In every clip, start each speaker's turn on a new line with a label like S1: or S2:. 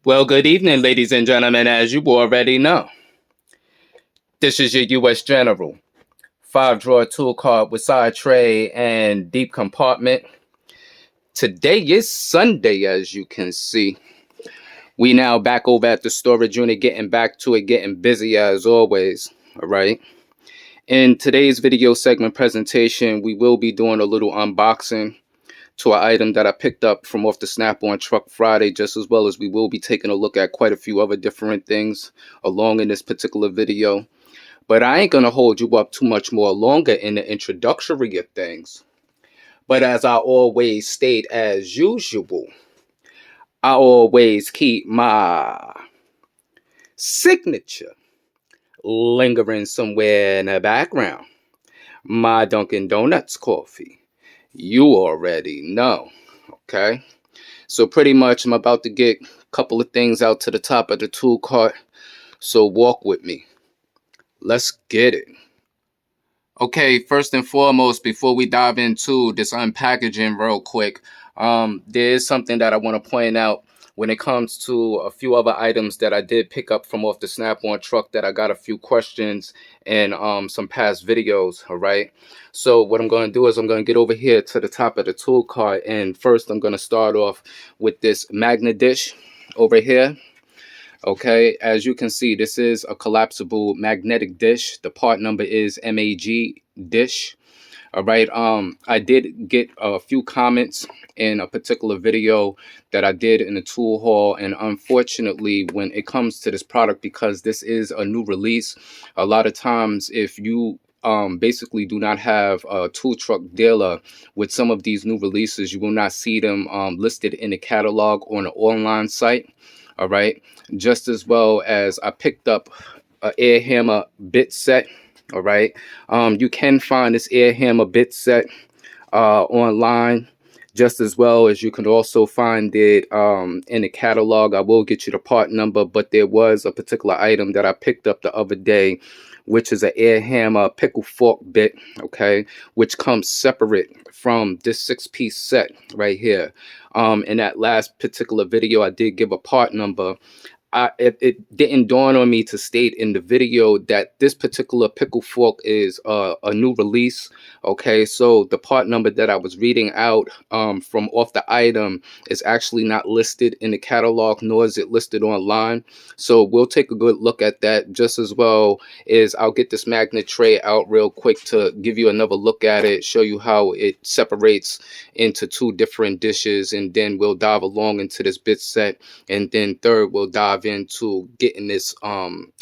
S1: Well, good evening, ladies and gentlemen. As you already know, this is your U.S. General. 5-drawer tool cart with side tray and deep compartment. Today is Sunday, as you can see. We now back over at the storage unit, getting back to it, getting busy as always. All right. In today's video segment presentation, we will be doing a little unboxing to an item that I picked up from off the Snap-on Truck Friday, just as well as we will be taking a look at quite a few other different things along in this particular video. But I ain't going to hold you up too much more longer in the introductory of things. But as I always state, as usual, I always keep my signature lingering somewhere in the background. My Dunkin' Donuts coffee. You already know, okay? So pretty much I'm about to get a couple of things out to the top of the tool cart. So walk with me. Let's get it. Okay, first and foremost, before we dive into this unpackaging real quick, there is something that I want to point out when it comes to a few other items that I did pick up from off the Snap-on truck that I got a few questions in some past videos, all right? So what I'm going to do is I'm going to get over here to the top of the tool cart, and first I'm going to start off with this Magna dish over here. Okay, as you can see, this is a collapsible magnetic dish. The part number is MAG dish. All right. I did get a few comments in a particular video that I did in the tool haul, and unfortunately, when it comes to this product, because this is a new release, a lot of times if you basically do not have a tool truck dealer with some of these new releases, you will not see them listed in the catalog on the online site. All right, just as well as I picked up a air hammer bit set. All right, you can find this air hammer bit set online, just as well as you can also find it in the catalog. I will get you the part number, but there was a particular item that I picked up the other day, which is an air hammer pickle fork bit, okay, which comes separate from this 6-piece set right here. In that last particular video, I did give a part number. It didn't dawn on me to state in the video that this particular pickle fork is a new release. Okay, so the part number that I was reading out from off the item is actually not listed in the catalog, nor is it listed online. So we'll take a good look at that, just as well as I'll get this magnet tray out real quick to give you another look at it, show you how it separates into two different dishes, and then we'll dive along into this bit set, and then third we'll dive into getting this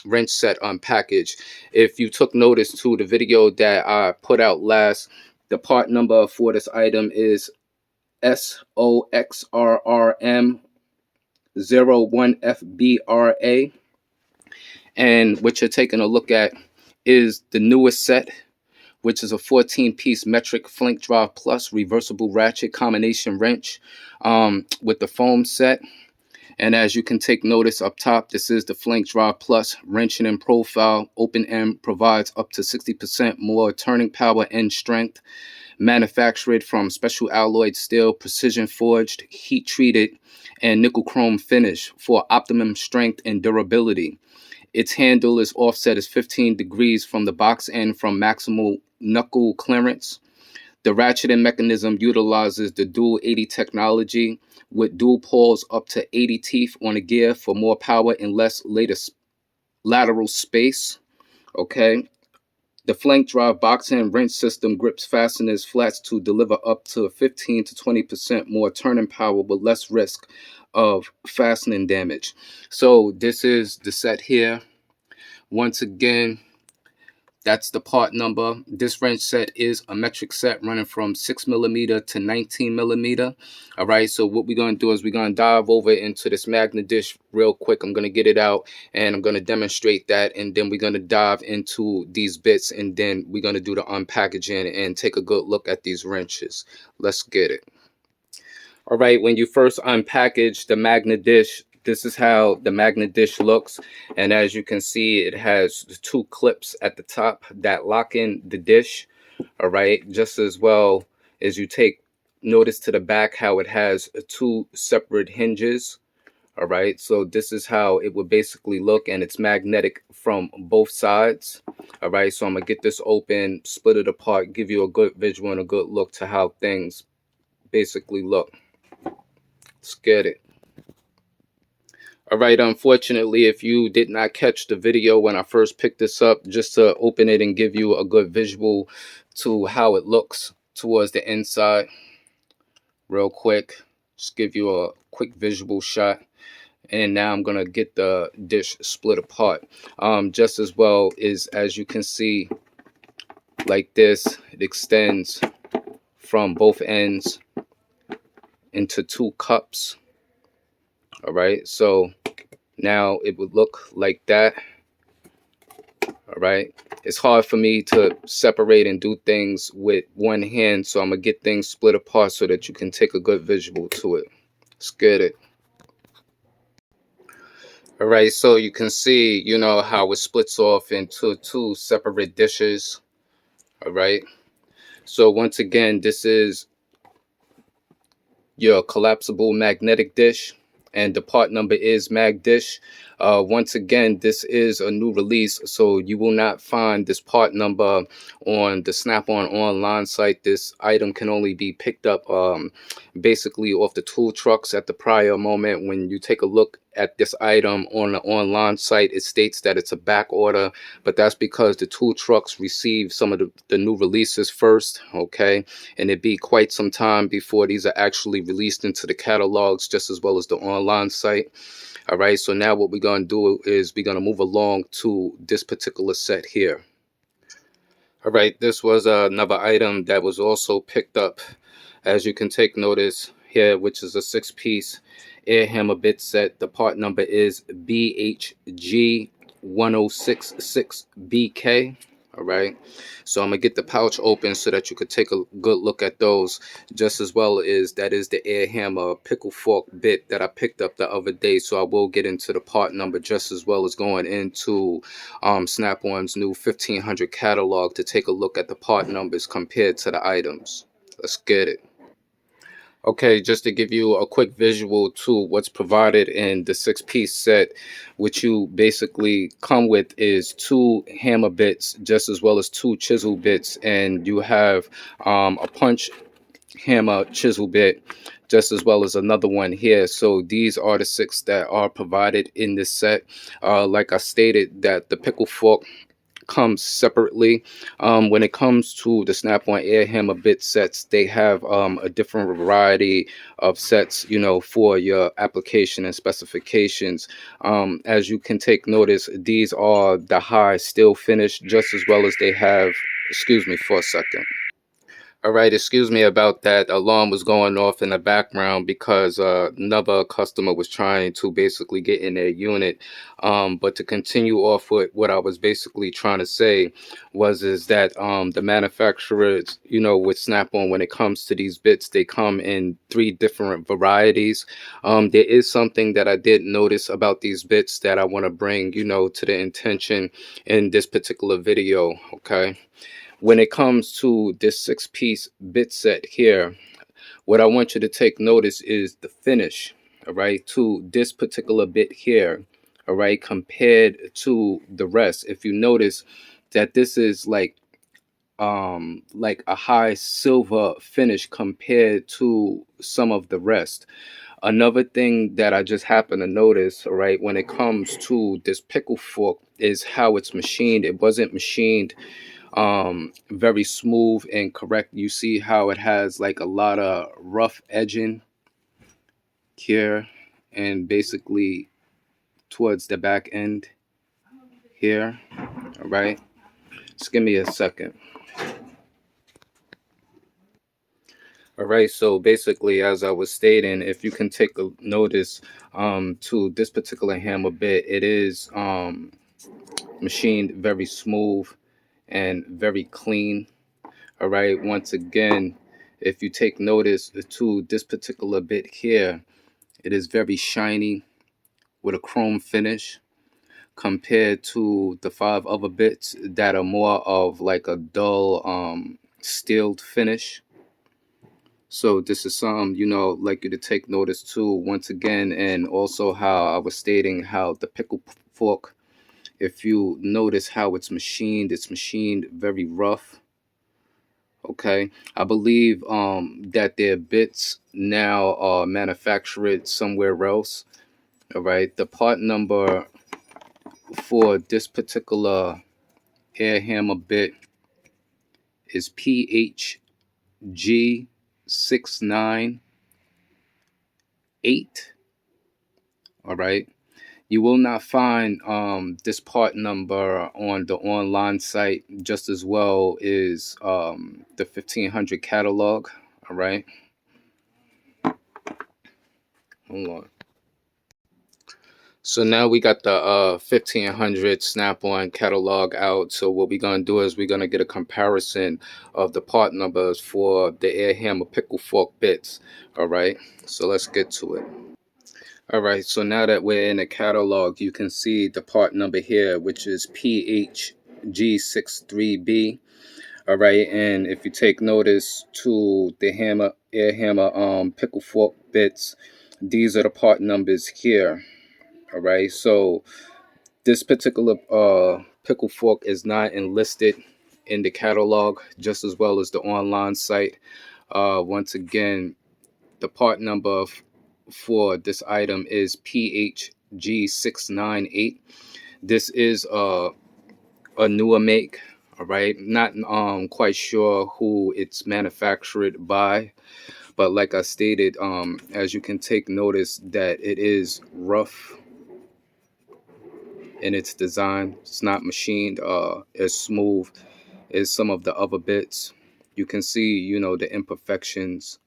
S1: wrench set unpackaged. If you took notice to the video that I put out last, the part number for this item is SOXRRM01FBRA, and what you're taking a look at is the newest set, which is a 14-piece metric flank drive plus reversible ratchet combination wrench with the foam set. And as you can take notice up top, this is the Flank Drive Plus wrenching in profile. Open end provides up to 60% more turning power and strength. Manufactured from special alloyed steel, precision forged, heat treated, and nickel chrome finish for optimum strength and durability. Its handle is offset as 15 degrees from the box end from maximal knuckle clearance. The ratcheting mechanism utilizes the dual 80 technology with dual pulls up to 80 teeth on a gear for more power and less lateral space. Okay. The flank drive box and wrench system grips fasteners flats to deliver up to 15 to 20% more turning power with less risk of fastening damage. So this is the set here. Once again, that's the part number. This wrench set is a metric set running from 6mm to 19mm. All right, so what we're going to do is we're going to dive over into this Magna dish real quick. I'm going to get it out and I'm going to demonstrate that, and then we're going to dive into these bits, and then we're going to do the unpackaging and take a good look at these wrenches. Let's get it. All right, when you first unpackage the Magna dish, this is how the Magna dish looks, and as you can see, it has two clips at the top that lock in the dish. All right, just as well as you take notice to the back how it has two separate hinges. All right, so this is how it would basically look, and it's magnetic from both sides. All right, so I'm gonna get this open, split it apart, give you a good visual and a good look to how things basically look. Let's get it. All right, unfortunately, if you did not catch the video when I first picked this up, just to open it and give you a good visual to how it looks towards the inside real quick, just give you a quick visual shot. And now I'm gonna get the dish split apart. Just as well as you can see, like this, it extends from both ends into 2 cups. All right, so now it would look like that. All right, it's hard for me to separate and do things with one hand, so I'm gonna get things split apart so that you can take a good visual to it. Let's get it. All right, so you can see, how it splits off into 2 separate dishes. All right, so once again, this is your collapsible magnetic dish, and the part number is mag dish. Once again, this is a new release, so you will not find this part number on the Snap-on online site. This item can only be picked up basically off the tool trucks at the prior moment. When you take a look at this item on the online site, it states that it's a back order, but that's because the tool trucks receive some of the new releases first, okay, and it be quite some time before these are actually released into the catalogs, just as well as the online site. All right, so now what we're going to do is we're going to move along to this particular set here. All right, this was another item that was also picked up, as you can take notice here, which is a 6-piece air hammer bit set. The part number is BHG1066BK. All right, so I'm gonna get the pouch open so that you could take a good look at those, just as well as that is the air hammer pickle fork bit that I picked up the other day. So I will get into the part number, just as well as going into Snap-on's new 1500 catalog to take a look at the part numbers compared to the items. Let's get it. Okay, just to give you a quick visual to what's provided in the 6-piece set, which you basically come with is 2 hammer bits, just as well as 2 chisel bits, and you have a punch hammer chisel bit, just as well as another one here. So these are the 6 that are provided in this set. Like I stated, that the pickle fork comes separately. When it comes to the Snap-on air hammer bit sets, they have a different variety of sets, for your application and specifications. As you can take notice, these are the high steel finish, just as well as they have, excuse me for a second. All right, excuse me about that. Alarm was going off in the background because another customer was trying to basically get in their unit. But to continue off with what I was basically trying to say is that the manufacturers, with Snap-on, when it comes to these bits, they come in 3 different varieties. There is something that I did notice about these bits that I want to bring, to the intention in this particular video, okay? When it comes to this 6-piece bit set here, what I want you to take notice is the finish, all right, to this particular bit here, all right, compared to the rest. If you notice that this is like a high silver finish compared to some of the rest. Another thing that I just happened to notice, all right, when it comes to this pickle fork is how it's machined. It wasn't machined very smooth and correct. You see how it has like a lot of rough edging here and basically towards the back end here. All right, just give me a second. All right, so basically, as I was stating, if you can take a notice to this particular hammer bit, it is machined very smooth and very clean. All right, once again, if you take notice to this particular bit here, it is very shiny with a chrome finish compared to the 5 other bits that are more of like a dull steeled finish. So this is something, like you to take notice to once again, and also how I was stating how the pickle fork, if you notice how it's machined very rough. Okay, I believe that their bits now are manufactured somewhere else. All right, the part number for this particular air hammer bit is PHG698. All right. You will not find this part number on the online site, just as well as the 1500 catalog. All right. Hold on. So now we got the 1500 Snap-on catalog out. So what we're going to do is we're going to get a comparison of the part numbers for the air hammer pickle fork bits. All right. So let's get to it. All right, so now that we're in the catalog, you can see the part number here, which is PHG63B. All right, and if you take notice to the air hammer pickle fork bits, these are the part numbers here. All right, so this particular pickle fork is not enlisted in the catalog, just as well as the online site. Once again, the part number for this item is PHG698. This is a newer make. All right, not quite sure who it's manufactured by, but like I stated, as you can take notice that it is rough in its design. It's not machined as smooth as some of the other bits. You can see, the imperfections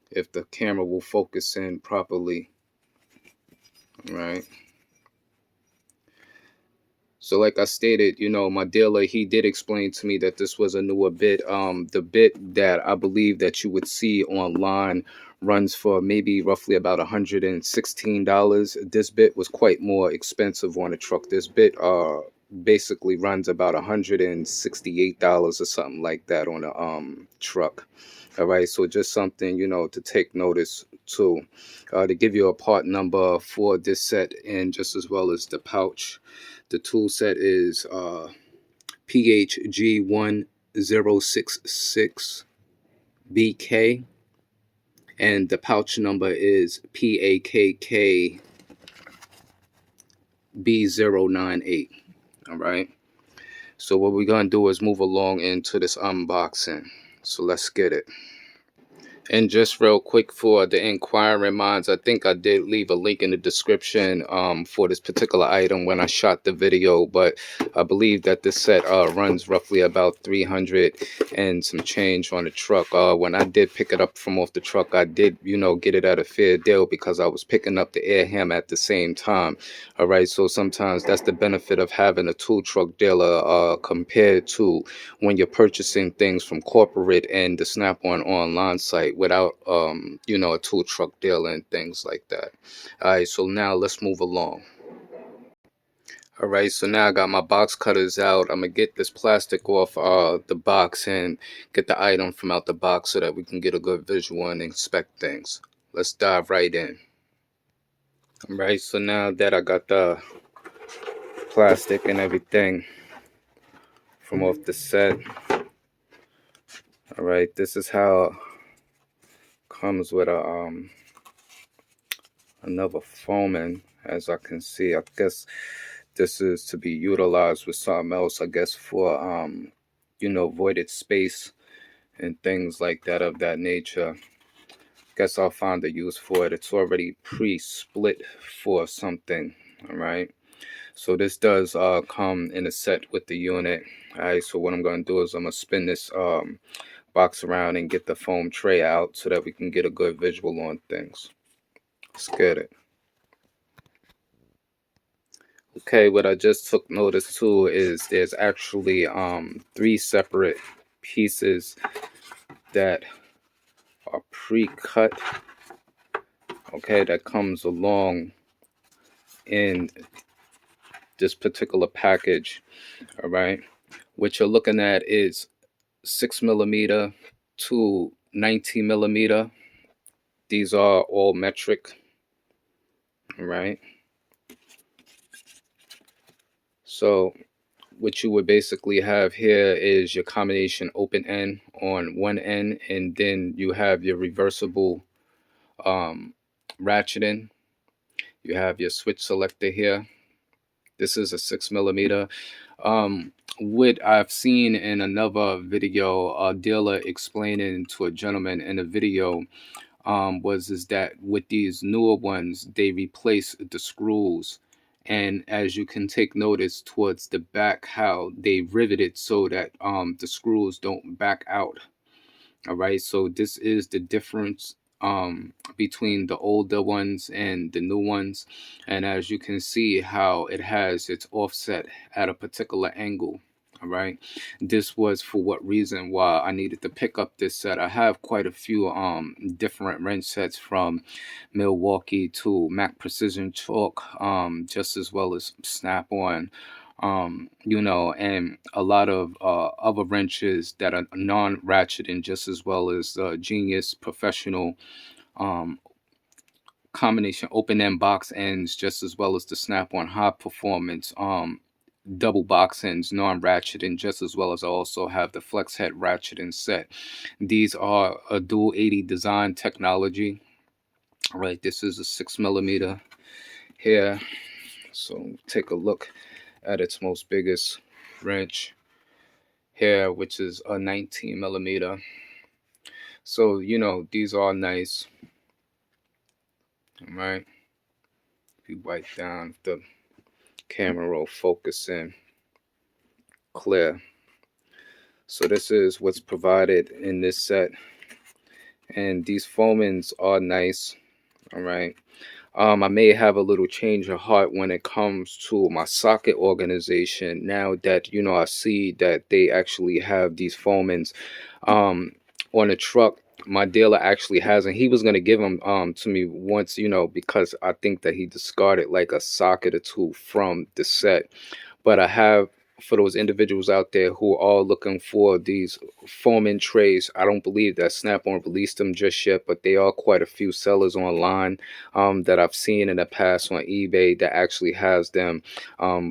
S1: if the camera will focus in properly. Right. So like I stated, my dealer, he did explain to me that this was a newer bit. The bit that I believe that you would see online runs for maybe roughly about $116. This bit was quite more expensive on the truck. This bit basically runs about $168 or something like that on a truck. All right, so just something, to take notice to give you a part number for this set, and just as well as the pouch. The tool set is PHG1066BK, and the pouch number is PAKKB098. All right. So what we're going to do is move along into this unboxing. So let's get it. And just real quick for the inquiring minds, I think I did leave a link in the description for this particular item when I shot the video, but I believe that this set runs roughly about 300 and some change on the truck. When I did pick it up from off the truck, I did, get it at a fair deal because I was picking up the air hammer at the same time. All right, so sometimes that's the benefit of having a tool truck dealer compared to when you're purchasing things from corporate and the Snap-on online site without a tool truck dealer and things like that. All right, so now let's move along. All right, so now I got my box cutters out. I'm gonna get this plastic off the box and get the item from out the box so that we can get a good visual and inspect things. Let's dive right in. All right, so now that I got the plastic and everything from off the set, all right, this is how comes with a another foaming. As I can see, I guess this is to be utilized with something else, I guess, for voided space and things like that of that nature. Guess I'll find a use for it. It's already pre-split for something. All right, so this does come in a set with the unit. All right, so what I'm going to do is I'm going to spin this box around and get the foam tray out so that we can get a good visual on things. Let's get it. Okay, what I just took notice to is there's actually 3 separate pieces that are pre-cut. Okay, that comes along in this particular package. All right, what you're looking at is 6mm to 19 millimeter. These are all metric, right? So what you would basically have here is your combination open end on one end, and then you have your reversible ratcheting. You have your switch selector here. This is a 6 millimeter. What I've seen in another video, a dealer explaining to a gentleman in a video, is that with these newer ones, they replace the screws. And as you can take notice towards the back, how they riveted so that the screws don't back out. All right, so this is the difference between the older ones and the new ones. And as you can see how it has its offset at a particular angle. All right, this was for what reason why I needed to pick up this set. I have quite a few different wrench sets, from Milwaukee to Mac Precision Chalk, just as well as Snap-on, you know, and a lot of other wrenches that are non-ratcheting, just as well as Genius Professional um, combination open end box ends, just as well as the Snap-on High Performance double box ends, non-ratcheting, just as well as I also have the flex head ratcheting set. These are a dual 80 design technology. All right, this is a 6 millimeter here. So take a look at its most biggest wrench here, which is a 19 millimeter. So, you know, these are nice. All right. If you wipe down the camera roll, focus in, clear. So this is what's provided in this set. And these foamings are nice. All right. I may have a little change of heart when it comes to my socket organization. Now that, you know, I see that they actually have these foamings on a truck. My dealer actually has, and he was going to give them to me once, you know, because I think that he discarded like a socket or two from the set. But I have, for those individuals out there who are looking for these foaming trays, I don't believe that Snap-on released them just yet, but there are quite a few sellers online that I've seen in the past on eBay that actually has them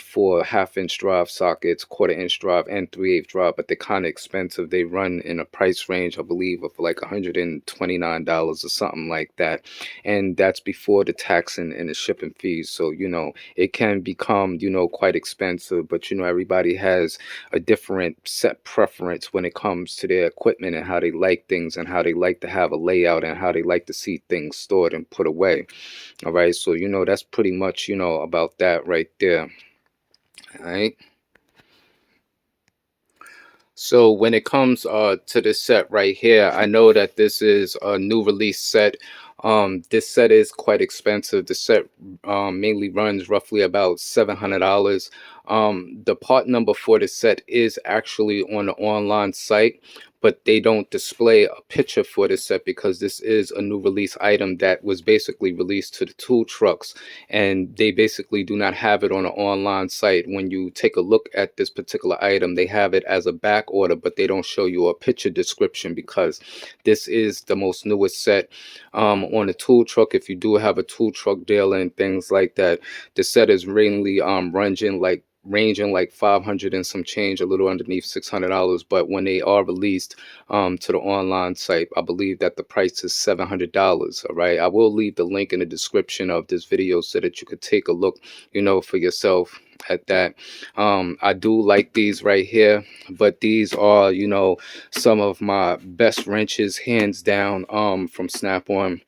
S1: for 1/2-inch drive sockets, 1/4-inch drive, and 3/8 drive, but they're kind of expensive. They run in a price range, I believe, of like $129 or something like that, and that's before the tax and the shipping fees. So, you know, it can become, you know, quite expensive, but, you know, everybody has a different set preference when it comes to their equipment and how they like things and how they like to have a layout and how they like to see things stored and put away. All right, so, you know, that's pretty much, you know, about that right there. All right. So when it comes to this set right here, I know that this is a new release set. This set is quite expensive. The set mainly runs roughly about $700. The part number for the set is actually on the online site, but they don't display a picture for this set because this is a new release item that was basically released to the tool trucks, and they basically do not have it on an online site. When you take a look at this particular item, they have it as a back order, but they don't show you a picture description because this is the most newest set on a tool truck. If you do have a tool truck dealer and things like that, the set is mainly ranging like 500 and some change, a little underneath $600. But when they are released to the online site, I believe that the price is $700. All right, I will leave the link in the description of this video so that you could take a look, you know, for yourself at that. I do like these right here, but these are, you know, some of my best wrenches hands down from Snap-on,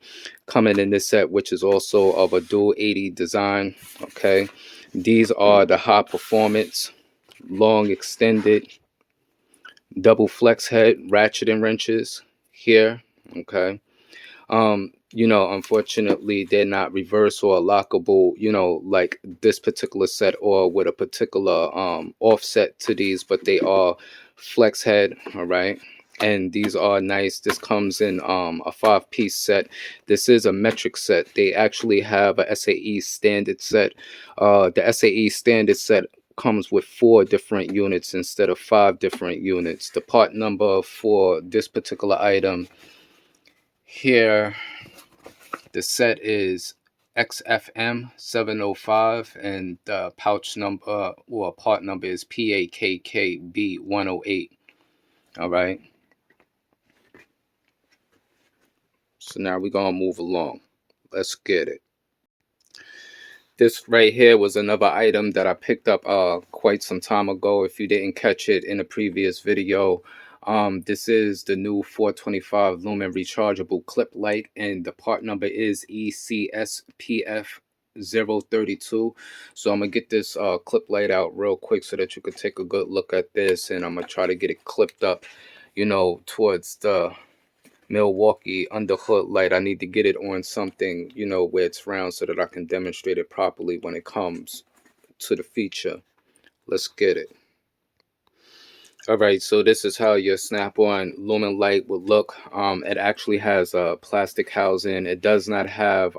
S1: coming in this set, which is also of a dual 80 design. Okay, these are the high performance long extended double flex head ratcheting wrenches here. Okay, you know, unfortunately they're not reverse or lockable, you know, like this particular set or with a particular offset to these, but they are flex head. All right, and these are nice. This comes in a 5-piece set. This is a metric set. They actually have a SAE standard set. The SAE standard set comes with 4 different units instead of 5 different units. The part number for this particular item Here, the set is XFM 705, and the pouch number or part number is PAKKB 108. All right. So now we're going to move along. Let's get it. This right here was another item that I picked up quite some time ago. If you didn't catch it in a previous video, this is the new 425 lumen rechargeable clip light, and the part number is ECSPF 032. So I'm gonna get this clip light out real quick so that you could take a good look at this, and I'm gonna try to get it clipped up, you know, towards the Milwaukee underhood light. I need to get it on something, you know, where it's round so that I can demonstrate it properly when it comes to the feature. Let's get it. All right, so this is how your Snap-on lumen light would look. It actually has a plastic housing. It does not have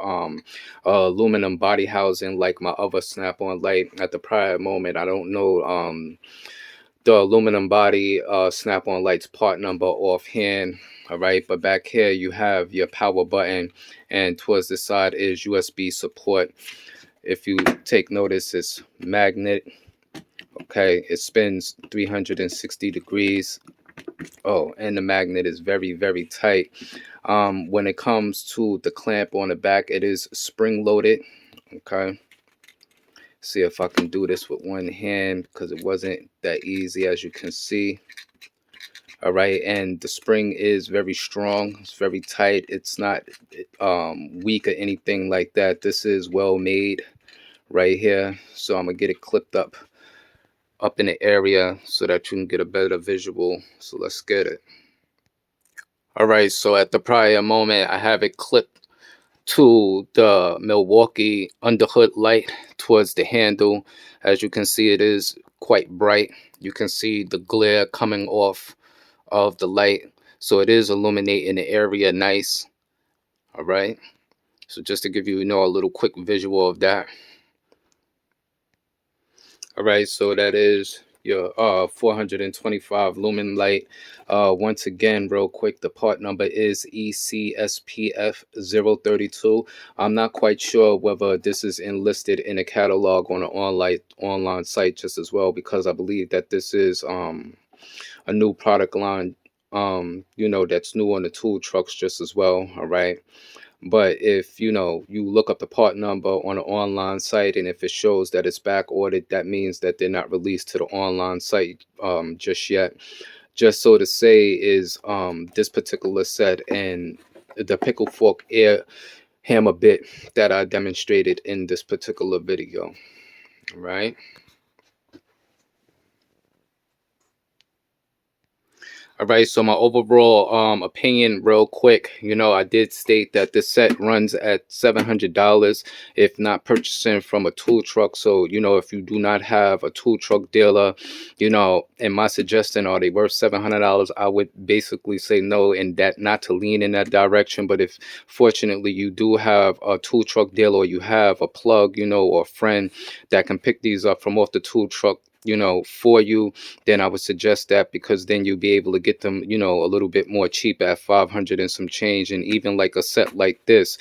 S1: aluminum body housing like my other Snap-on light. At the prior moment, I don't know the aluminum body Snap-on lights part number offhand. All right, but back here you have your power button, and towards the side is USB support. If you take notice, it's magnet. Okay, it spins 360 degrees. Oh, and the magnet is very, very tight. When it comes to the clamp on the back, it is spring loaded. Okay, see if I can do this with one hand because it wasn't that easy, as you can see. All right, and the spring is very strong. It's very tight. It's not weak or anything like that. This is well made right here. So I'm gonna get it clipped up in the area so that you can get a better visual. So let's get it. All right, so at the prior moment, I have it clipped to the Milwaukee underhood light towards the handle. As you can see, it is quite bright. You can see the glare coming off of the light, so it is illuminating the area nice. All right, so just to give you, a little quick visual of that. All right, so that is your 425 lumen light. Once again, real quick, the part number is ECSPF 032. I'm not quite sure whether this is enlisted in a catalog on an online site just as well, because I believe that this is a new product line, that's new on the tool trucks just as well. All right, but if you look up the part number on an online site, and if it shows that it's back ordered, that means that they're not released to the online site just yet. Just so to say is this particular set and the pickle fork air hammer bit that I demonstrated in this particular video. All right. All right, so my overall opinion real quick, I did state that this set runs at $700 if not purchasing from a tool truck. So, if you do not have a tool truck dealer, and my suggestion, are they worth $700? I would basically say no, and that not to lean in that direction. But if fortunately you do have a tool truck dealer, or you have a plug, or a friend that can pick these up from off the tool truck, for you, then I would suggest that, because then you'll be able to get them, a little bit more cheap at 500 and some change. And even like a set like this,